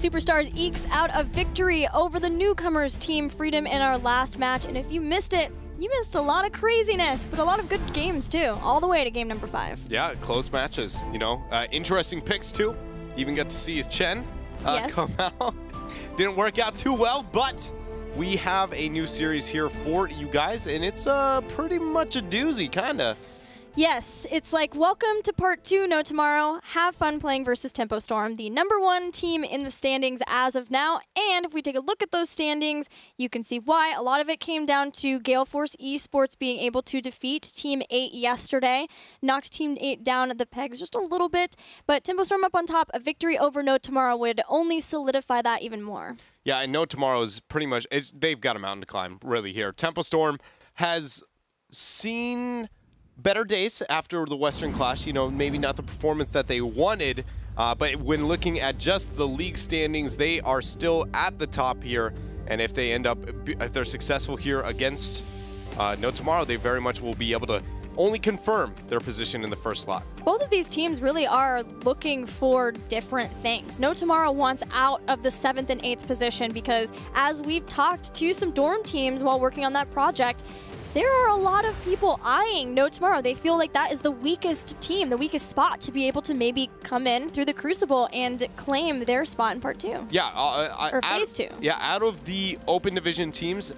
Superstars ekes out a victory over the newcomers Team Freedom in our last match. And if you missed it, you missed a lot of craziness, but a lot of good games too, all the way to game number 5. Yeah, close matches, you know. Interesting picks too. Even got to see Chen come out. Didn't work out too well, but we have a new series here for you guys, and it's pretty much a doozy, kinda. Yes, it's like, welcome to part 2, No Tomorrow. Have fun playing versus Tempo Storm, the #1 team in the standings as of now. And if we take a look at those standings, you can see why. A lot of it came down to Gale Force Esports being able to defeat Team 8 yesterday. Knocked Team 8 down at the pegs just a little bit, but Tempo Storm up on top. A victory over No Tomorrow would only solidify that even more. Yeah, and No Tomorrow is pretty much, they've got a mountain to climb, really, here. Tempo Storm has seen better days after the Western Clash, you know, maybe not the performance that they wanted, but when looking at just the league standings, they are still at the top here, and if they end up, if they're successful here against No Tomorrow, they very much will be able to only confirm their position in the first slot. Both of these teams really are looking for different things. No Tomorrow wants out of the 7th and 8th position because as we've talked to some dorm teams while working on that project, there are a lot of people eyeing No Tomorrow. They feel like that is the weakest team, the weakest spot to be able to maybe come in through the Crucible and claim their spot in part 2. Yeah, or phase 2. Yeah, out of the open division teams,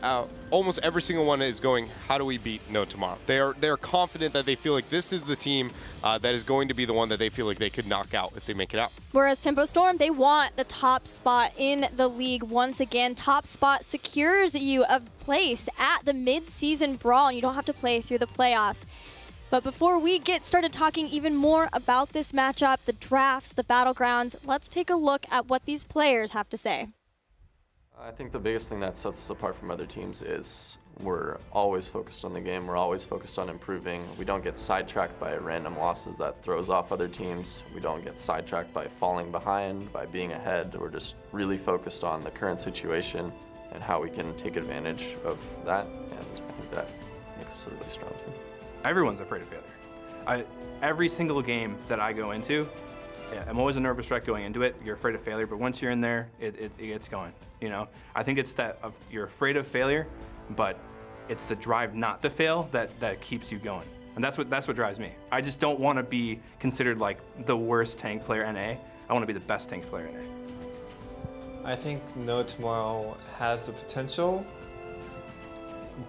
almost every single one is going, how do we beat No Tomorrow? They're confident that they feel like this is the team that is going to be the one that they feel like they could knock out if they make it out. Whereas Tempo Storm, they want the top spot in the league once again. Top spot secures you a place at the mid-season brawl, and you don't have to play through the playoffs. But before we get started talking even more about this matchup, the drafts, the battlegrounds, let's take a look at what these players have to say. I think the biggest thing that sets us apart from other teams is we're always focused on the game. We're always focused on improving. We don't get sidetracked by random losses that throws off other teams. We don't get sidetracked by falling behind, by being ahead. We're just really focused on the current situation and how we can take advantage of that. And I think that makes us a really strong team. Everyone's afraid of failure. Every single game that I go into, I'm always a nervous wreck going into it. You're afraid of failure, but once you're in there, it gets going. You know, I think it's that you're afraid of failure, but it's the drive not to fail that keeps you going, and that's what drives me. I just don't want to be considered like the worst tank player in A. I want to be the best tank player in A. I think No Tomorrow has the potential,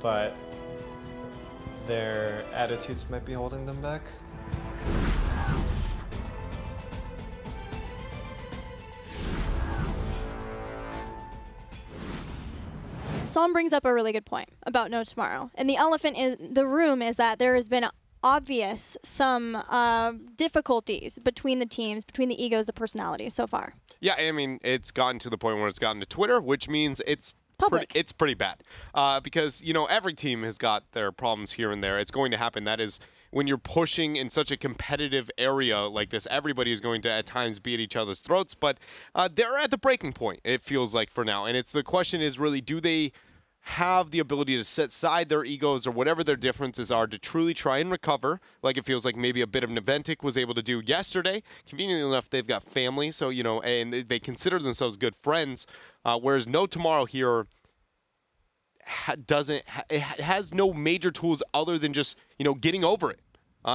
but their attitudes might be holding them back. Psalm brings up a really good point about No Tomorrow. And the elephant in the room is that there has been obvious some difficulties between the teams, between the egos, the personalities so far. Yeah, I mean, it's gotten to the point where it's gotten to Twitter, which means it's public. It's pretty bad. Because, you know, every team has got their problems here and there. It's going to happen. That is, when you're pushing in such a competitive area like this, everybody is going to at times be at each other's throats. But they're at the breaking point, it feels like, for now. And it's the question is really, do they have the ability to set aside their egos or whatever their differences are to truly try and recover, like it feels like maybe a bit of Neventic was able to do yesterday. Conveniently enough, they've got family, so, you know, and they consider themselves good friends, whereas No Tomorrow here has no major tools other than just, you know, getting over it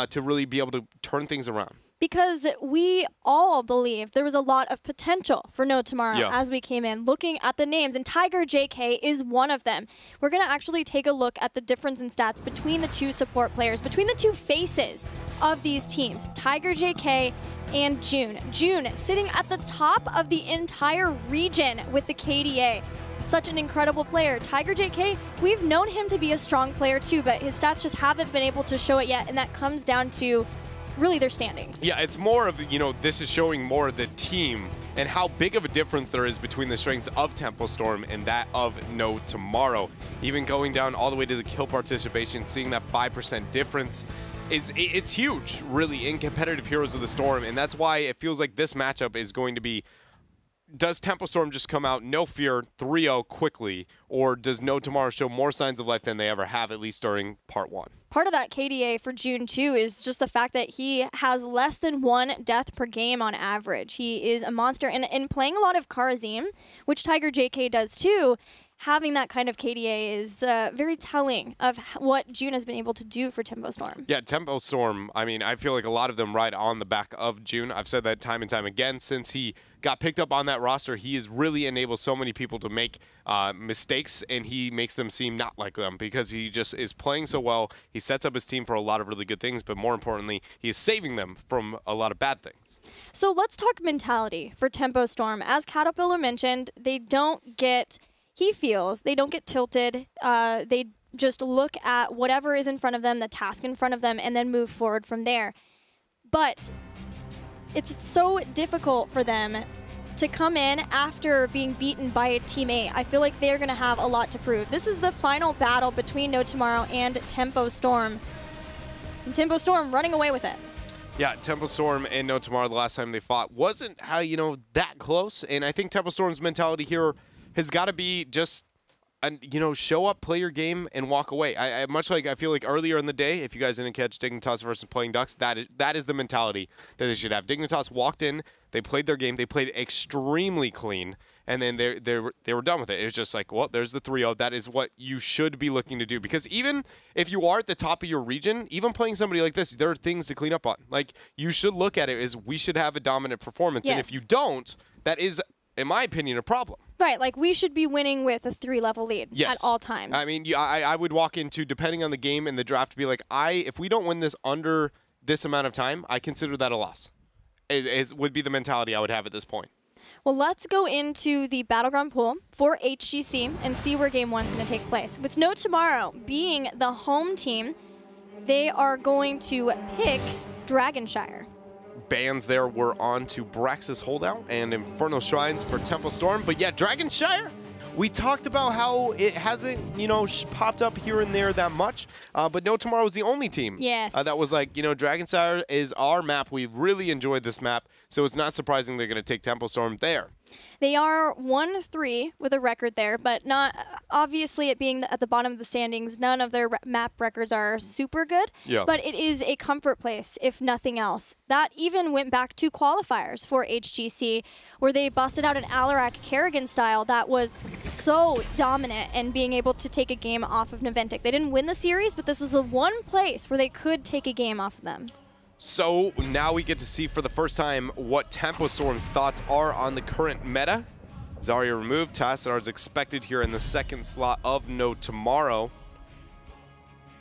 to really be able to turn things around. Because we all believe there was a lot of potential for No Tomorrow as we came in, looking at the names, and Tiger JK is one of them. We're going to actually take a look at the difference in stats between the two support players, between the two faces of these teams, Tiger JK and June. June sitting at the top of the entire region with the KDA. Such an incredible player. Tiger JK, we've known him to be a strong player too, but his stats just haven't been able to show it yet, and that comes down to really their standings. Yeah, it's more of, you know, this is showing more of the team and how big of a difference there is between the strengths of Tempo Storm and that of No Tomorrow. Even going down all the way to the kill participation, seeing that 5% difference, it's huge, really, in competitive Heroes of the Storm, and that's why it feels like this matchup is going to be does Tempo Storm just come out, no fear, 3-0 quickly, or does No Tomorrow show more signs of life than they ever have, at least during part 1? Part of that KDA for June, too, is just the fact that he has less than 1 death per game on average. He is a monster. And playing a lot of Karazim, which Tiger JK does, too, having that kind of KDA is very telling of what June has been able to do for Tempo Storm. Yeah, Tempo Storm, I mean, I feel like a lot of them ride on the back of June. I've said that time and time again. Since he got picked up on that roster, he has really enabled so many people to make mistakes, and he makes them seem not like them because he just is playing so well. He sets up his team for a lot of really good things, but more importantly, he is saving them from a lot of bad things. So let's talk mentality for Tempo Storm. As Caterpillar mentioned, they don't get... He feels they don't get tilted. They just look at whatever is in front of them, the task in front of them, and then move forward from there. But it's so difficult for them to come in after being beaten by a teammate. I feel like they're going to have a lot to prove. This is the final battle between No Tomorrow and Tempo Storm. And Tempo Storm running away with it. Yeah, Tempo Storm and No Tomorrow, the last time they fought, wasn't that close. And I think Tempo Storm's mentality here has got to be just, show up, play your game, and walk away. I feel like earlier in the day, if you guys didn't catch Dignitas versus Playing Ducks, that is the mentality that they should have. Dignitas walked in, they played their game, they played extremely clean, and then they were done with it. It was just like, well, there's the 3-0. That is what you should be looking to do. Because even if you are at the top of your region, even playing somebody like this, there are things to clean up on. Like, you should look at it as we should have a dominant performance. Yes. And if you don't, that is, in my opinion, a problem. Right, like we should be winning with a 3-level lead at all times. I mean, I would walk into, depending on the game and the draft, to be like, if we don't win this under this amount of time, I consider that a loss. It would be the mentality I would have at this point. Well, let's go into the Battleground pool for HGC and see where Game 1 is going to take place. With No Tomorrow being the home team, they are going to pick Dragonshire. Bans there were on to Brax's Holdout and Infernal Shrines for Tempo Storm. But yeah, Dragonshire, we talked about how it hasn't, popped up here and there that much. But No Tomorrow was the only team that was like, Dragonshire is our map. We really enjoyed this map. So it's not surprising they're going to take Tempo Storm there. They are 1-3 with a record there, but not obviously it being at the bottom of the standings, none of their map records are super good, but it is a comfort place, if nothing else. That even went back to qualifiers for HGC, where they busted out an Alarak Kerrigan style that was so dominant and being able to take a game off of Naventic. They didn't win the series, but this was the one place where they could take a game off of them. So now we get to see for the first time what Tempo Storm's thoughts are on the current meta. Zarya removed, Tassadar is expected here in the second slot of No Tomorrow.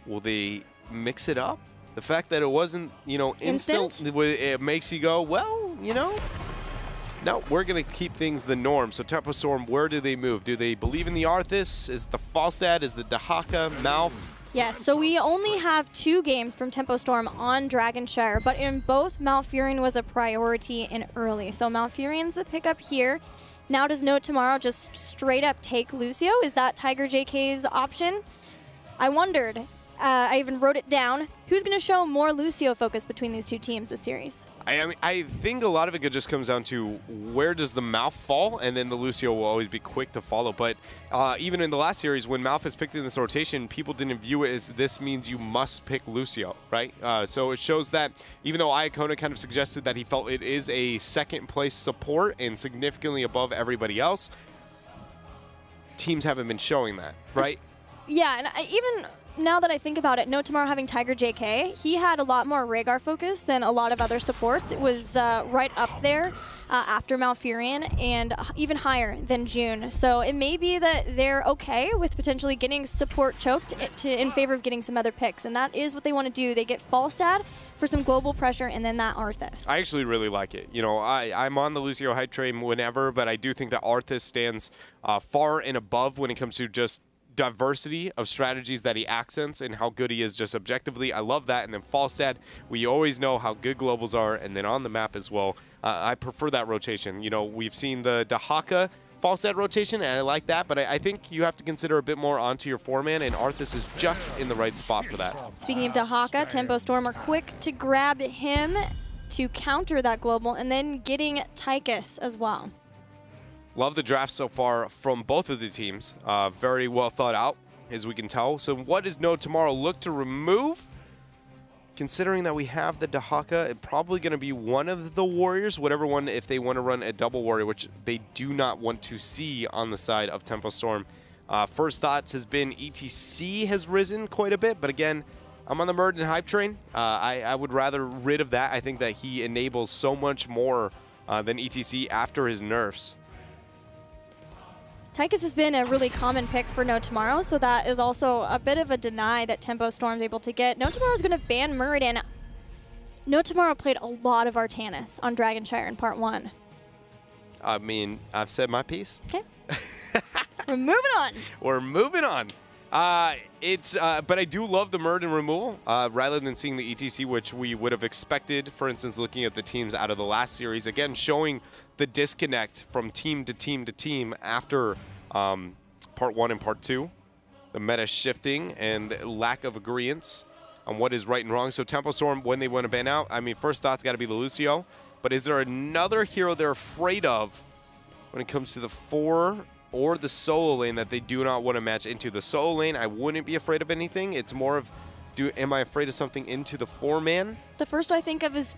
Will they mix it up? The fact that it wasn't, instant, it makes you go, well, no, we're going to keep things the norm. So Tempo Storm, where do they move? Do they believe in the Arthas? Is it the Falstad? Is the Dahaka? Malf? Yes, so we only have 2 games from Tempo Storm on Dragonshire, but in both, Malfurion was a priority and early. So Malfurion's the pickup here. Now does No Tomorrow just straight up take Lucio? Is that Tiger JK's option? I wondered. I even wrote it down. Who's going to show more Lucio focus between these 2 teams this series? I think a lot of it just comes down to where does the Malf fall, and then the Lucio will always be quick to follow. But even in the last series, when Malf is picked in this rotation, people didn't view it as this means you must pick Lucio, right? So it shows that even though Iacona kind of suggested that he felt it is a second-place support and significantly above everybody else, teams haven't been showing that, right? Yeah, and even now that I think about it, No Tomorrow having Tiger JK, he had a lot more Rhaegar focus than a lot of other supports. It was right up there after Malfurion and even higher than June. So it may be that they're okay with potentially getting support choked in favor of getting some other picks, and that is what they want to do. They get Falstad for some global pressure and then that Arthas. I actually really like it. I'm on the Lucio hype train whenever, but I do think that Arthas stands far and above when it comes to just diversity of strategies that he accents and how good he is just objectively. I love that. And then Falstad, we always know how good globals are, and then on the map as well. I prefer that rotation. We've seen the Dahaka Falstad rotation, and I like that, but I think you have to consider a bit more onto your 4-man, and Arthas is just in the right spot for that. Speaking of Dahaka, Tempo Storm are quick to grab him to counter that global, and then getting Tychus as well. Love the draft so far from both of the teams. Very well thought out, as we can tell. So what does No Tomorrow look to remove? Considering that we have the Dahaka, it's probably going to be one of the Warriors, whatever one, if they want to run a double Warrior, which they do not want to see on the side of Tempo Storm. First thoughts has been ETC has risen quite a bit, but again, I'm on the Murden hype train. I would rather rid of that. I think that he enables so much more than ETC after his nerfs. Tychus has been a really common pick for No Tomorrow, so that is also a bit of a deny that Tempo Storm's able to get. No Tomorrow is going to ban Muradin. No Tomorrow played a lot of Artanis on Dragonshire in Part 1. I mean, I've said my piece. Okay. We're moving on. We're moving on. But I do love the Muradin removal rather than seeing the ETC, which we would have expected, for instance, looking at the teams out of the last series. Again, showing the disconnect from team to team to team after Part 1 and Part 2. The meta shifting and lack of agreement on what is right and wrong. So Tempo Storm, when they want to ban out, I mean, first thought's got to be the Lucio. But is there another hero they're afraid of when it comes to the 4 or the solo lane that they do not want to match into? The solo lane, I wouldn't be afraid of anything. It's more of, am I afraid of something into the 4-man? The first I think of is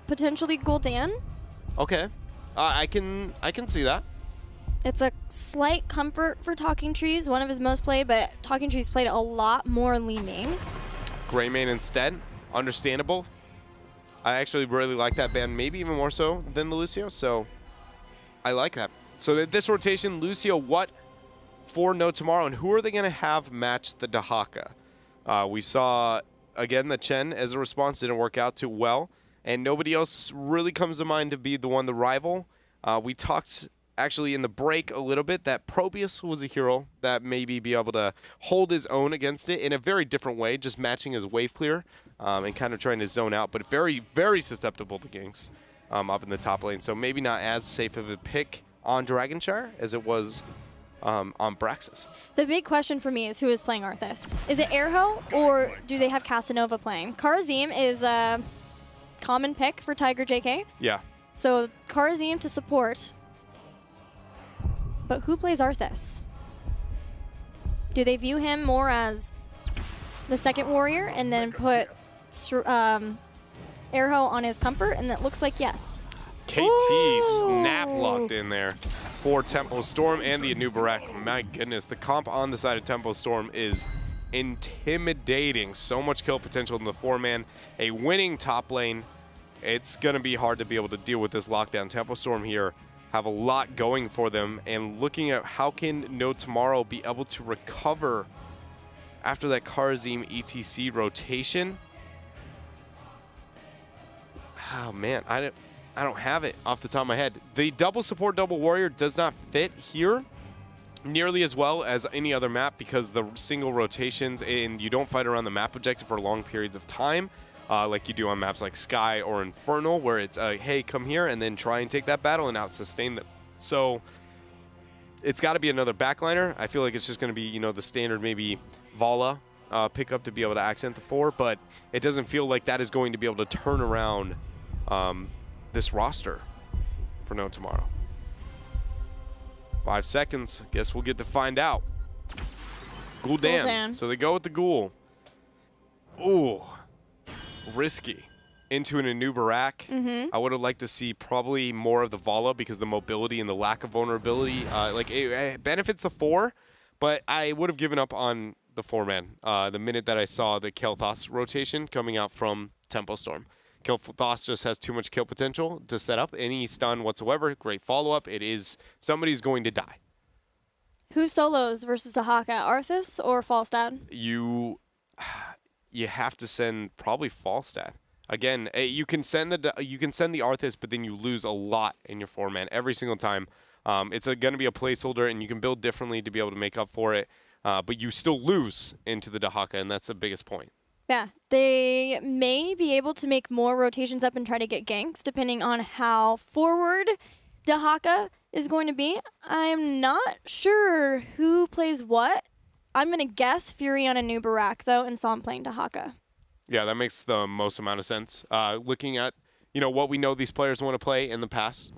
potentially Gul'dan. Okay. I can see that. It's a slight comfort for Talking Trees, one of his most played, but Talking Trees played a lot more Li Ming. Greymane instead, understandable. I actually really like that ban, maybe even more so than the Lucio, so I like that. So this rotation, Lucio, what for No Tomorrow, and who are they going to have match the Dahaka? We saw, again, the Chen as a response didn't work out too well, and nobody else really comes to mind to be the one, the rival. We talked actually in the break a little bit that Probius was a hero that maybe be able to hold his own against it in a very different way, just matching his wave clear and kind of trying to zone out, but very, very susceptible to ganks up in the top lane. So maybe not as safe of a pick on Dragonshire as it was on Braxis. The big question for me is who is playing Arthas. Is it Erho or do they have Casanova playing? Karazim is a common pick for Tiger JK. Yeah. So Karazim to support. But who plays Arthas? Do they view him more as the second warrior and then put Erho on his comfort? And it looks like yes. KT snap locked in there for Tempo Storm and the Anubarak. My goodness, the comp on the side of Tempo Storm is intimidating. So much kill potential in the 4-man. A winning top lane. It's going to be hard to be able to deal with this lockdown. Tempo Storm here have a lot going for them, and looking at how can No Tomorrow be able to recover after that Karazim ETC rotation. Oh man, I don't have it off the top of my head. The double support, double warrior does not fit here nearly as well as any other map because the single rotations and you don't fight around the map objective for long periods of time. Like you do on maps like Sky or Infernal, where it's, hey, come here and then try and take that battle and out-sustain them. So it's got to be another backliner. I feel like it's just going to be, you know, the standard maybe Vala pickup to be able to accent the 4, but it doesn't feel like that is going to be able to turn around this roster for No Tomorrow. 5 seconds. Guess we'll get to find out. Gul'dan. So they go with the Ghoul. Ooh. Risky into an Anubarak. I would have liked to see probably more of the Vala because the mobility and the lack of vulnerability, like it benefits the 4, but I would have given up on the 4-man the minute that I saw the Kel'Thas rotation coming out from Tempo Storm. Kel'Thas just has too much kill potential to set up any stun whatsoever. Great follow-up. It is somebody's going to die. Who solos versus Dahaka, Arthas or Falstad? You have to send probably Falstad. Again, you can send the Arthas, but then you lose a lot in your 4-man every single time. It's going to be a placeholder, and you can build differently to be able to make up for it. But you still lose into the Dahaka, and that's the biggest point. Yeah, they may be able to make more rotations up and try to get ganks, depending on how forward Dahaka is going to be. I'm not sure who plays what. I'm going to guess Fury on Anubarak, though, and saw him playing Dahaka. Yeah, that makes the most amount of sense. Looking at, you know, what we know these players want to play in the past,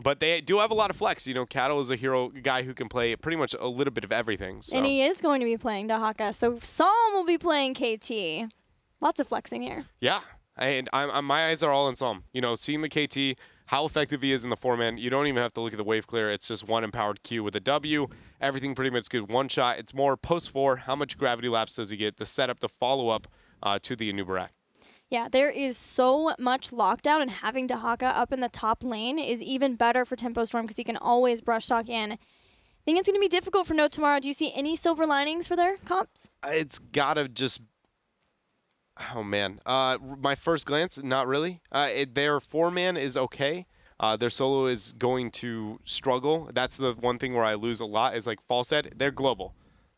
But they do have a lot of flex. You know, Cattle is a hero guy who can play pretty much a little bit of everything. So. And he is going to be playing Dahaka. So Psalm will be playing KT. Lots of flexing here. Yeah. And my eyes are all on Psalm. You know, seeing the KT, how effective he is in the 4-man. You don't even have to look at the wave clear. It's just one empowered Q with a W. Everything pretty much good. One shot. It's more post 4. How much gravity lapse does he get? The setup, the follow-up to the Anubarak. Yeah, there is so much lockdown, and having Dahaka up in the top lane is even better for Tempo Storm because he can always brush talk in. I think it's going to be difficult for No Tomorrow. Do you see any silver linings for their comps? It's got to just... Oh, man. My first glance, not really. Their 4-man is okay. Their solo is going to struggle. That's the one thing where I lose a lot is like Fall said, they're global.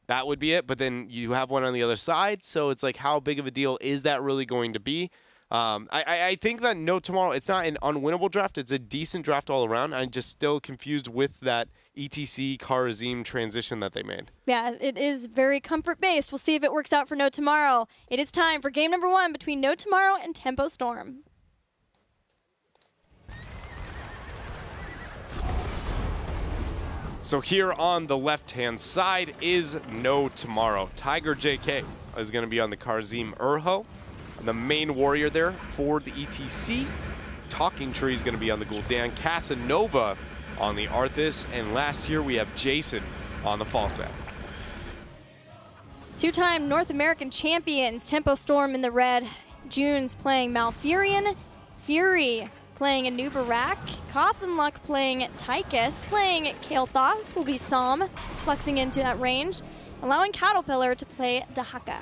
That would be it, but then you have one on the other side, so it's like how big of a deal is that really going to be? I think that No Tomorrow, it's not an unwinnable draft. It's a decent draft all around. I'm just still confused with that ETC Kharazim transition that they made. Yeah, it is very comfort-based. We'll see if it works out for No Tomorrow. It is time for game number 1 between No Tomorrow and Tempo Storm. So here on the left-hand side is No Tomorrow. Tiger JK is going to be on the Kharazim Urho. The main warrior there for the ETC. Talking Tree is going to be on the Gul'dan. Casanova on the Arthas. And last year we have Jason on the Falstad. Two-time North American champions, Tempo Storm in the red. June's playing Malfurion. Fury playing Anubarak. Cothenluck playing Tychus. Playing Kael'thas will be Psalm, flexing into that range, allowing Caterpillar to play Dahaka.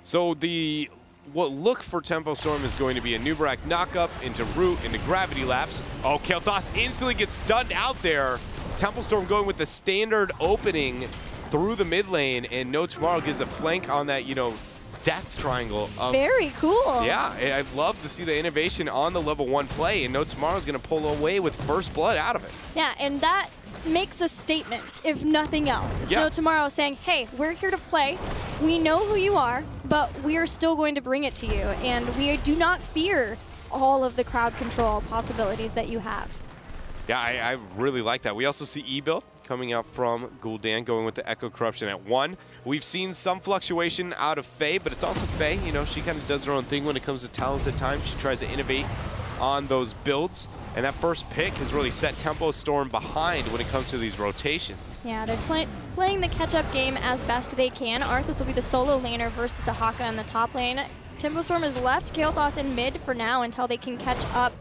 So what look for Tempo Storm is going to be a Anubarak knockup into Root, into Gravity Lapse. Oh, Kael'thas instantly gets stunned out there. Tempo Storm going with the standard opening through the mid lane, and No Tomorrow gives a flank on that, you know, death triangle. Very cool. Yeah, I'd love to see the innovation on the level 1 play, and No Tomorrow's going to pull away with first blood out of it. Yeah, and that makes a statement, if nothing else. It's No Tomorrow saying, hey, we're here to play. We know who you are, but we are still going to bring it to you, and we do not fear all of the crowd control possibilities that you have. Yeah, I really like that. We also see E-Build coming out from Gul'dan, going with the Echo Corruption at 1. We've seen some fluctuation out of Faye, but it's also Faye. You know, she kind of does her own thing when it comes to talents at times. She tries to innovate on those builds. And that first pick has really set Tempo Storm behind when it comes to these rotations. Yeah, they're playing the catch-up game as best they can. Arthas will be the solo laner versus Dahaka in the top lane. Tempo Storm has left Kael'thas in mid for now until they can catch up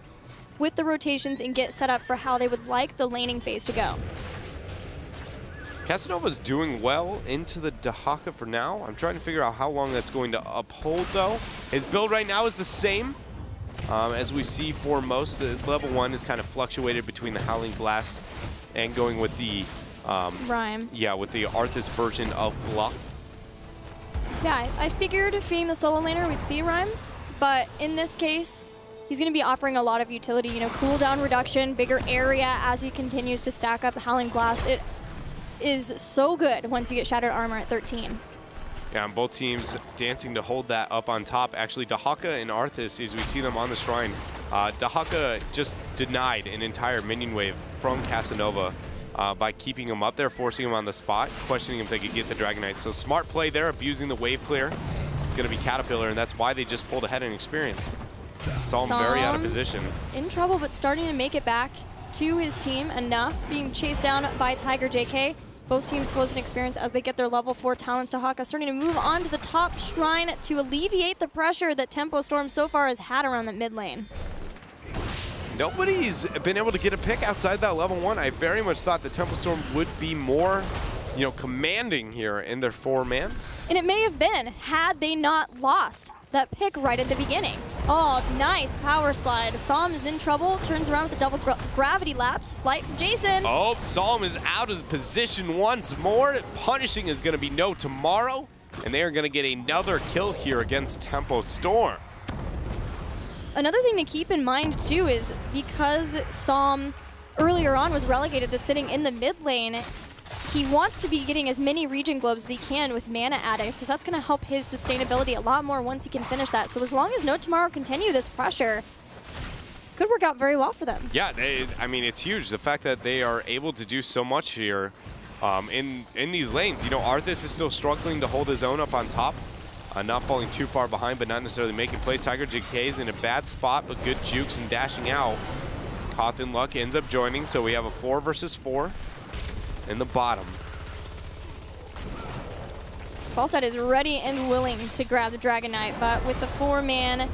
with the rotations and get set up for how they would like the laning phase to go. Casanova's doing well into the Dahaka for now. I'm trying to figure out how long that's going to uphold, though. His build right now is the same. As we see for most, the level 1 is kind of fluctuated between the Howling Blast and going with the Rhyme. Yeah, with the Arthas version of Bluff. Yeah, I figured being the solo laner we'd see Rhyme, but in this case, he's going to be offering a lot of utility. You know, cooldown reduction, bigger area as he continues to stack up the Howling Blast. It is so good once you get Shattered Armor at 13. Yeah, and both teams dancing to hold that up on top. Actually, Dahaka and Arthas, as we see them on the Shrine, Dahaka just denied an entire minion wave from Casanova by keeping him up there, forcing him on the spot, questioning if they could get the Dragon Knight. So smart play there, abusing the wave clear. It's going to be Caterpillar, and that's why they just pulled ahead in experience. Saw him very out of position. In trouble, but starting to make it back to his team enough, being chased down by Tiger JK. Both teams close in experience as they get their level 4 talents. Dahaka starting to move on to the top shrine to alleviate the pressure that Tempo Storm so far has had around the mid lane. Nobody's been able to get a pick outside that level 1. I very much thought that Tempo Storm would be more, you know, commanding here in their 4-man. And it may have been had they not lost that pick right at the beginning. Oh, nice power slide. Psalm is in trouble, turns around with a double gravity lapse. Flight from Jason. Oh, Psalm is out of position once more. Punishing is going to be No Tomorrow, and they are going to get another kill here against Tempo Storm. Another thing to keep in mind, too, is because Psalm earlier on was relegated to sitting in the mid lane, he wants to be getting as many region globes as he can with Mana Addict, because that's going to help his sustainability a lot more once he can finish that. So as long as No Tomorrow continue this pressure, could work out very well for them. Yeah, I mean, it's huge. The fact that they are able to do so much here in these lanes. You know, Arthas is still struggling to hold his own up on top. Not falling too far behind, but not necessarily making plays. Tiger JK is in a bad spot, but good jukes and dashing out. Caught in luck ends up joining, so we have a 4 versus 4 in the bottom. Falstad is ready and willing to grab the Dragon Knight, but with the 4-man,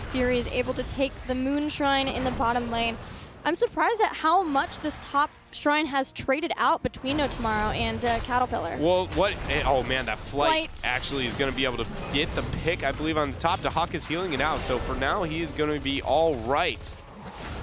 Fury is able to take the Moon Shrine in the bottom lane. I'm surprised at how much this top shrine has traded out between No Tomorrow and Caterpillar. Well, oh man, that flight actually is going to be able to get the pick, I believe, on the top. Hawk is healing it out, so for now he is going to be all right.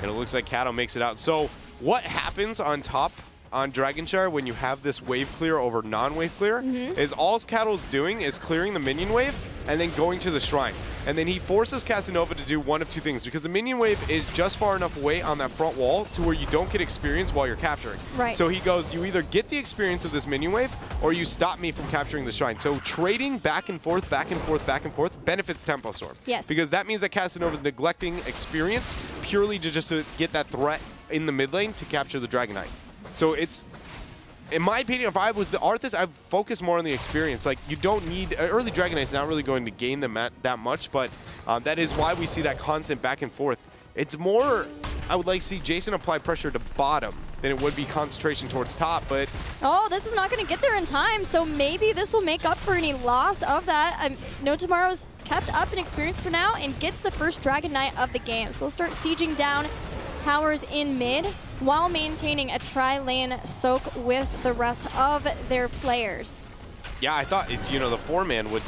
And it looks like Cattle makes it out. So what happens on top on Dragonshire when you have this wave clear over non-wave clear is all Cattle's doing is clearing the minion wave and then going to the shrine. And then he forces Casanova to do one of two things, because the minion wave is just far enough away on that front wall to where you don't get experience while you're capturing. Right. So he goes, you either get the experience of this minion wave or you stop me from capturing the shrine. So trading back and forth, back and forth, back and forth benefits Tempo Storm. Yes. Because that means that Casanova's neglecting experience purely to just get that threat in the mid lane to capture the Dragon Knight. So it's, in my opinion, if I was the Arthas, I'd focus more on the experience. Like, you don't need, early Dragon Knight's not really going to gain them that much, but that is why we see that constant back and forth. It's more, I would like to see Jason apply pressure to bottom than it would be concentration towards top, but... Oh, this is not going to get there in time, so maybe this will make up for any loss of that. No Tomorrow's kept up in experience for now and gets the first Dragon Knight of the game. So they'll start sieging down towers in mid while maintaining a tri-lane soak with the rest of their players. Yeah, I thought, you know, the 4-man would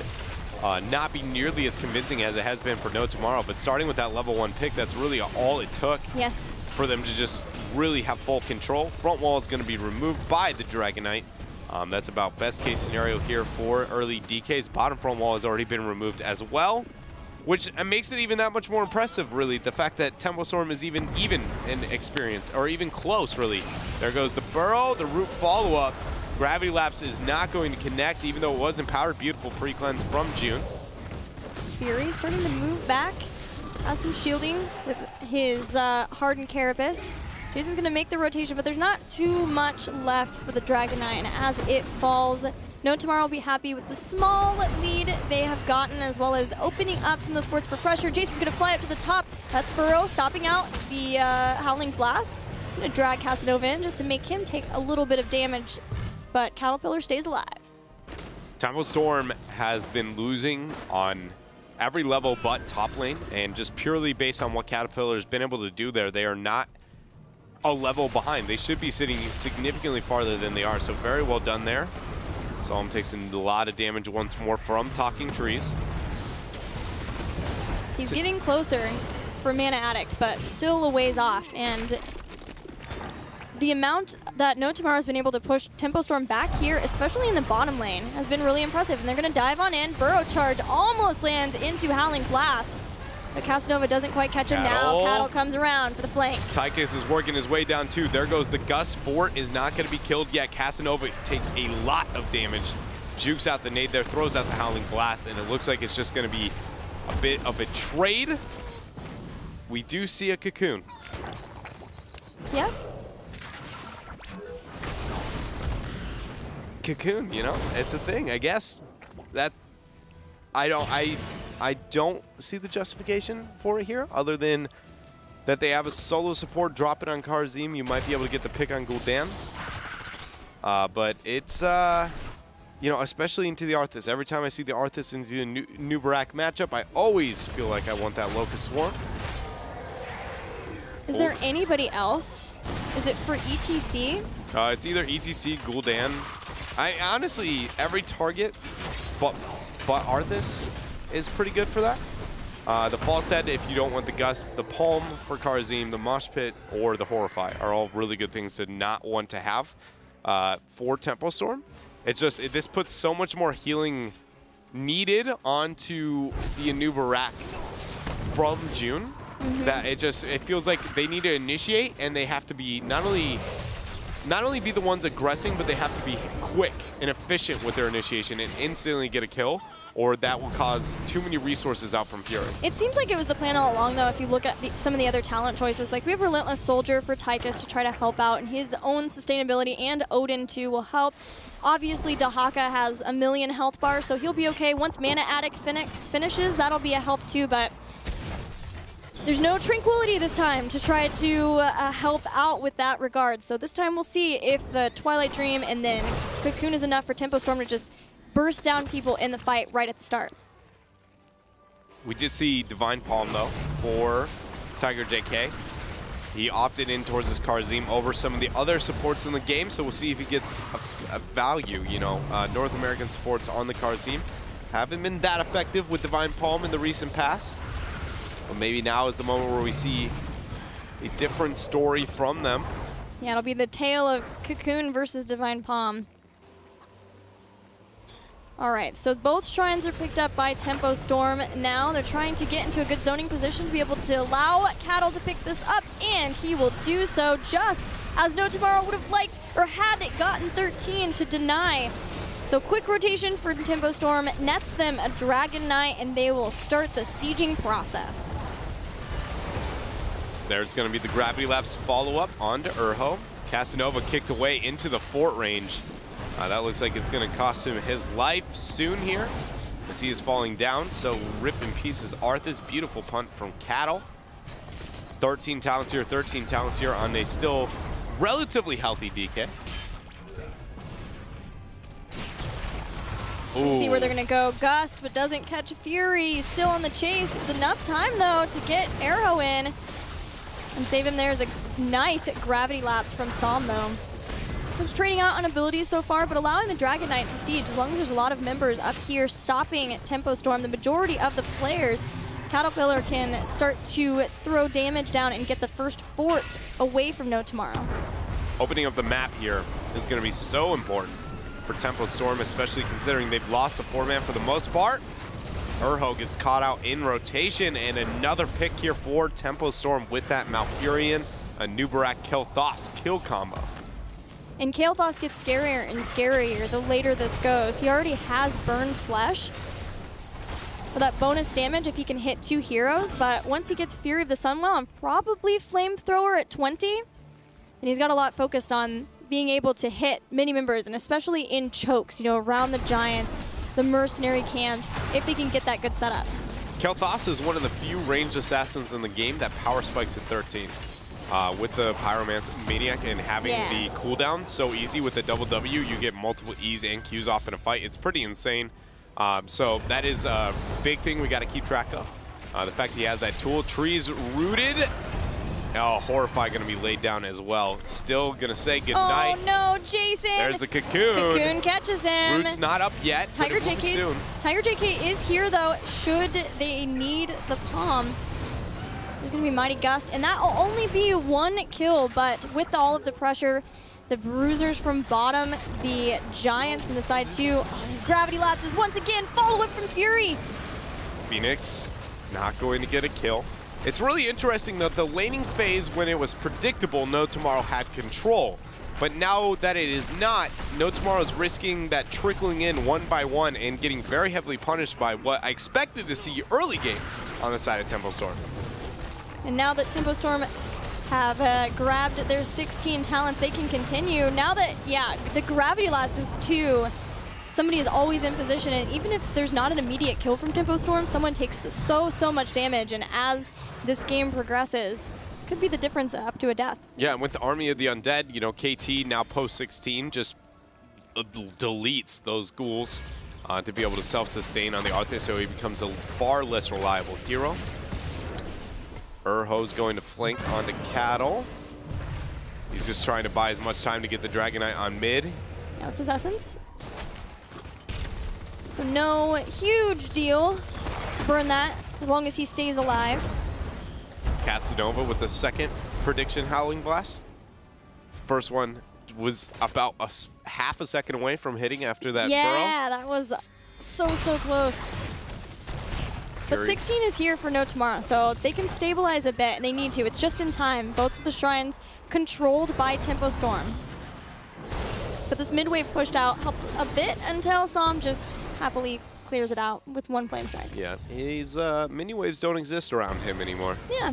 not be nearly as convincing as it has been for No Tomorrow, but starting with that level 1 pick, that's really all it took for them to just really have full control. Front wall is going to be removed by the Dragon Knight. That's about best case scenario here for early DKs. Bottom front wall has already been removed as well, which makes it even that much more impressive, really. The fact that Tempo Storm is even in experience, or even close, really. There goes the burrow, the root follow-up. Gravity Lapse is not going to connect, even though it was empowered. Beautiful pre-cleanse from June. Fury starting to move back. Has some shielding with his hardened Carapace. Jason's going to make the rotation, but there's not too much left for the Dragon Knight. And as it falls, No Tomorrow will be happy with the small lead they have gotten, as well as opening up some of those ports for pressure. Jason's going to fly up to the top. That's Burrow stopping out the Howling Blast. He's going to drag Casanova in just to make him take a little bit of damage, but Caterpillar stays alive. Tempo Storm has been losing on every level but top lane, and just purely based on what Caterpillar's been able to do there, they are not a level behind. They should be sitting significantly farther than they are, so very well done there. Psalm takes a lot of damage once more from Talking Trees. He's getting closer for Mana Addict, but still a ways off. And the amount that No Tomorrow has been able to push Tempo Storm back here, especially in the bottom lane, has been really impressive. And they're going to dive on in. Burrow Charge almost lands into Howling Blast. But Casanova doesn't quite catch him now. Cattle comes around for the flank. Tychus is working his way down too. There goes the Gust. Fort is not going to be killed yet. Casanova takes a lot of damage. Jukes out the nade there, throws out the Howling Blast, and it looks like it's just going to be a bit of a trade. We do see a Cocoon. Yeah. Cocoon, you know, it's a thing, I guess. That I don't see the justification for it here, other than that they have a solo support, drop it on Karzim. You might be able to get the pick on Gul'dan. But it's, you know, especially into the Arthas. Every time I see the Arthas into the New Barak matchup, I always feel like I want that Locust Swarm. Is there anybody else? Is it for ETC? It's either ETC, Gul'dan. I honestly, every target but Arthas is pretty good for that. The Falstad, if you don't want the Gust, the Palm for Karzim, the Mosh Pit, or the Horrify are all really good things to not want to have for Tempo Storm. It's just, this puts so much more healing needed onto the Anu Barak from June that it feels like they need to initiate, and they have to be not only be the ones aggressing, but they have to be quick and efficient with their initiation and instantly get a kill. or that will cause too many resources out from Fury. It seems like it was the plan all along, though, if you look at some of the other talent choices. Like, we have Relentless Soldier for Tychus to try to help out, and his own sustainability, and Odin, too, will help. Obviously, Dahaka has a million health bars, so he'll be okay. Once Mana Addict finishes, that'll be a help, too, but there's no Tranquility this time to try to help out with that regard. So this time we'll see if the Twilight Dream and then Cocoon is enough for Tempo Storm to just burst down people in the fight right at the start. We did see Divine Palm, though, for Tiger JK. He opted in towards his Karzim over some of the other supports in the game, so we'll see if he gets a value. You know, North American supports on the Karzim haven't been that effective with Divine Palm in the recent past. But maybe now is the moment where we see a different story from them. Yeah, it'll be the tale of Cocoon versus Divine Palm. All right, so both shrines are picked up by Tempo Storm now. They're trying to get into a good zoning position to be able to allow Cattle to pick this up, and he will do so just as No Tomorrow would have liked, or had it gotten 13 to deny. So quick rotation for Tempo Storm nets them a Dragon Knight, and they will start the sieging process. There's going to be the Gravity Lapse follow-up onto Urho. Casanova kicked away into the fort range. That looks like it's going to cost him his life soon here as he is falling down. So rip in pieces Arthas. Beautiful punt from Cattle. 13 talents here, 13 talents here on a still relatively healthy DK. You see where they're going to go. Gust, but doesn't catch Fury. Still on the chase. It's enough time, though, to get Arrow in and save him. There's a nice Gravity Lapse from Psalm, though. Just trading out on abilities so far, but allowing the Dragon Knight to siege. As long as there's a lot of members up here stopping Tempo Storm, the majority of the players, Caterpillar can start to throw damage down and get the first fort away from No Tomorrow. Opening up the map here is going to be so important for Tempo Storm, especially considering they've lost a 4-man for the most part. Urho gets caught out in rotation, and another pick here for Tempo Storm with that Malfurion, a Nubarak Kael'thas kill combo. And Kael'thas gets scarier and scarier the later this goes. He already has burned flesh for that bonus damage if he can hit 2 heroes, but once he gets Fury of the Sunwell and probably Flamethrower at 20, then he's got a lot focused on being able to hit mini members, and especially in chokes, you know, around the Giants, the mercenary camps, if they can get that good setup. Kael'thas is one of the few ranged assassins in the game that power spikes at 13. With the Pyromaniac and having the cooldown so easy with the double W, you get multiple E's and Q's off in a fight. It's pretty insane. So that is a big thing we got to keep track of. The fact he has that tool. Trees rooted. Oh, Horrify going to be laid down as well. Still going to say goodnight. Oh, no, Jason. There's a Cocoon. Cocoon catches him. Root's not up yet. Tiger JK is here, though, should they need the palm. There's going to be Mighty Gust, and that will only be 1 kill, but with all of the pressure, the Bruisers from bottom, the Giants from the side, too. Oh, these Gravity Lapses once again. Follow-up from Fury. Phoenix not going to get a kill. It's really interesting that the laning phase, when it was predictable, No Tomorrow had control. But now that it is not, No Tomorrow's risking that trickling in 1 by 1 and getting very heavily punished by what I expected to see early game on the side of Tempo Storm. And now that Tempo Storm have grabbed their 16 talents, they can continue. Now that, the Gravity Lapse is 2. Somebody is always in position, and even if there's not an immediate kill from Tempo Storm, someone takes so much damage, and as this game progresses, could be the difference up to a death. Yeah, and with the Army of the Undead, you know, KT now post-16 just deletes those ghouls to be able to self-sustain on the Arthas, so he becomes a far less reliable hero. Urho's going to flank onto Cattle. He's just trying to buy as much time to get the Dragon Knight on mid. Yeah, that's his essence. So no huge deal to burn that, as long as he stays alive. Casanova with the second prediction Howling Blast. First one was about half a second away from hitting after that burrow. Yeah, that was so close. But 16 is here for No Tomorrow, so they can stabilize a bit, and they need to. It's just in time. Both of the shrines controlled by Tempo Storm. But this mid wave pushed out helps a bit until Psalm just happily clears it out with 1 Flame Strike. Yeah, his mini waves don't exist around him anymore. Yeah.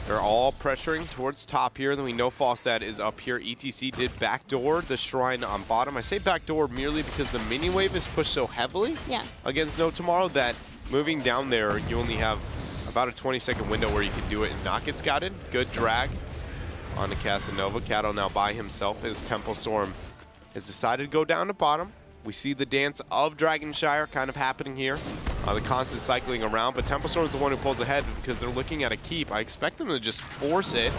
They're all pressuring towards top here. Then we know Falstad is up here. ETC did backdoor the Shrine on bottom. I say backdoor merely because the mini wave is pushed so heavily against No Tomorrow that moving down there, you only have about a 20-second window where you can do it and not get scouted. Good drag on the Casanova. Cato now by himself as Temple Storm has decided to go down to bottom. We see the dance of Dragonshire kind of happening here. The constant cycling around, but Temple Storm is the one who pulls ahead because they're looking at a keep. I expect them to just force it.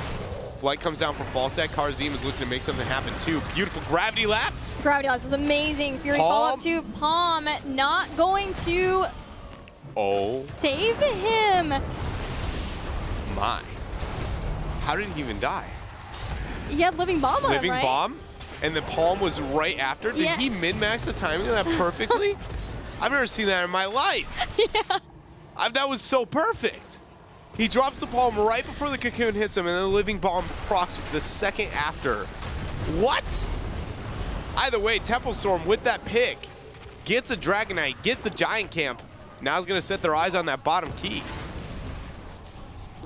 Flight comes down from Falstad. Karzim is looking to make something happen too. Beautiful gravity lapse. Gravity lapse was amazing. Fury follow up to Palm, not going to save him. My. How did he even die? He had Living Bomb on him, right? Living Bomb? And the Palm was right after? Did he min-max the timing of that perfectly? I've never seen that in my life. Yeah. That was so perfect. He drops the Palm right before the Cocoon hits him, and then the Living Bomb procs the second after. What? Either way, Temple Storm with that pick gets a Dragonite, gets the Giant Camp. Now he's going to set their eyes on that bottom key.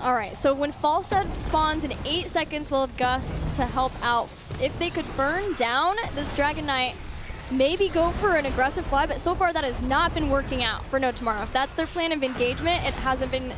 All right, so when Falstad spawns in 8 seconds, they'll have Gust to help out. If they could burn down this Dragon Knight, maybe go for an aggressive fly, but so far that has not been working out for No Tomorrow. If that's their plan of engagement, it hasn't been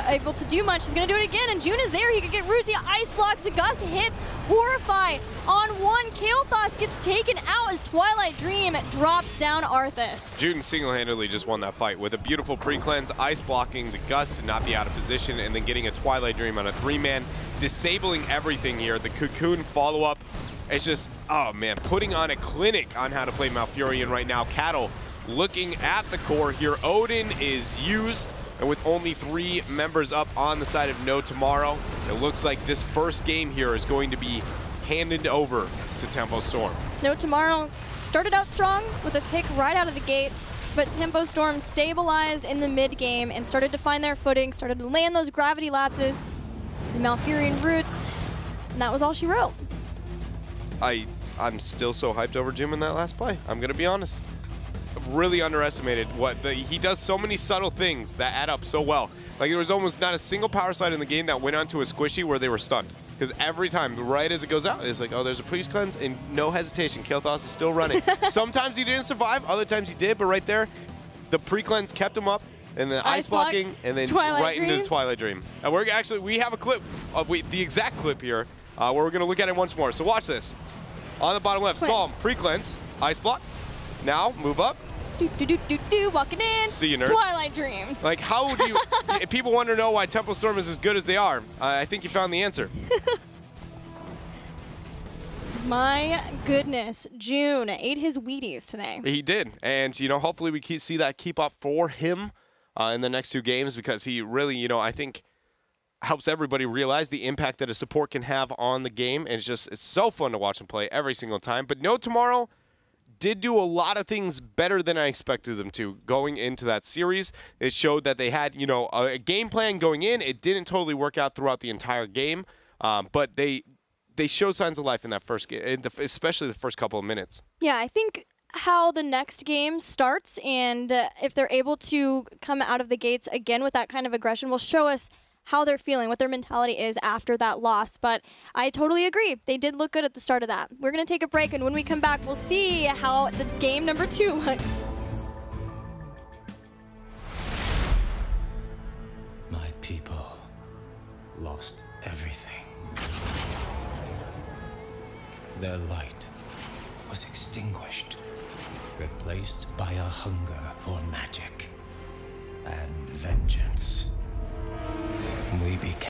able to do much. He's going to do it again, and June is there. He could get roots. He ice blocks. The Gust hits. Horrify on 1. Kael'thas gets taken out as Twilight Dream drops down Arthas. June single-handedly just won that fight with a beautiful pre-cleanse, ice blocking the Gust to not be out of position, and then getting a Twilight Dream on a 3-man, disabling everything here. The Cocoon follow-up. It's just, oh man, putting on a clinic on how to play Malfurion right now. Cattle looking at the core here. Odin is used, and with only 3 members up on the side of No Tomorrow, it looks like this first game here is going to be handed over to Tempo Storm. No Tomorrow started out strong with a pick right out of the gates, but Tempo Storm stabilized in the mid game and started to find their footing, started to land those gravity lapses, the Malfurion roots, and that was all she wrote. I'm still so hyped over Jim in that last play. I'm going to be honest. Really underestimated he does so many subtle things that add up so well. Like there was almost not a single power slide in the game that went onto a squishy where they were stunned. Because every time, right as it goes out, it's like, oh, there's a priest cleanse, and no hesitation. Kael'thas is still running. Sometimes he didn't survive, other times he did, but right there, the pre-cleanse kept him up, and then ice blocking, and then right into the Twilight Dream. And we have a clip of the exact clip here where we're going to look at it once more. So watch this. On the bottom left, Psalm, pre-cleanse, ice block. Now, move up. Walking in. See you, nerds. Twilight Dream. Like, how would you... If people want to know why Temple Storm is as good as they are, I think you found the answer. My goodness. June ate his Wheaties today. He did. And, you know, hopefully we see that keep up for him in the next 2 games because he really, you know, I think helps everybody realize the impact that a support can have on the game. And it's so fun to watch him play every single time. But No Tomorrow did do a lot of things better than I expected them to going into that series. It showed that they had, you know, a game plan going in. It didn't totally work out throughout the entire game, but they showed signs of life in that first game, especially the first couple of minutes. Yeah, I think how the next game starts and if they're able to come out of the gates again with that kind of aggression will show us how they're feeling, what their mentality is after that loss. But I totally agree. They did look good at the start of that. We're going to take a break, and when we come back, we'll see how the game number 2 looks. My people lost everything. Their light was extinguished, replaced by a hunger for magic and vengeance. We became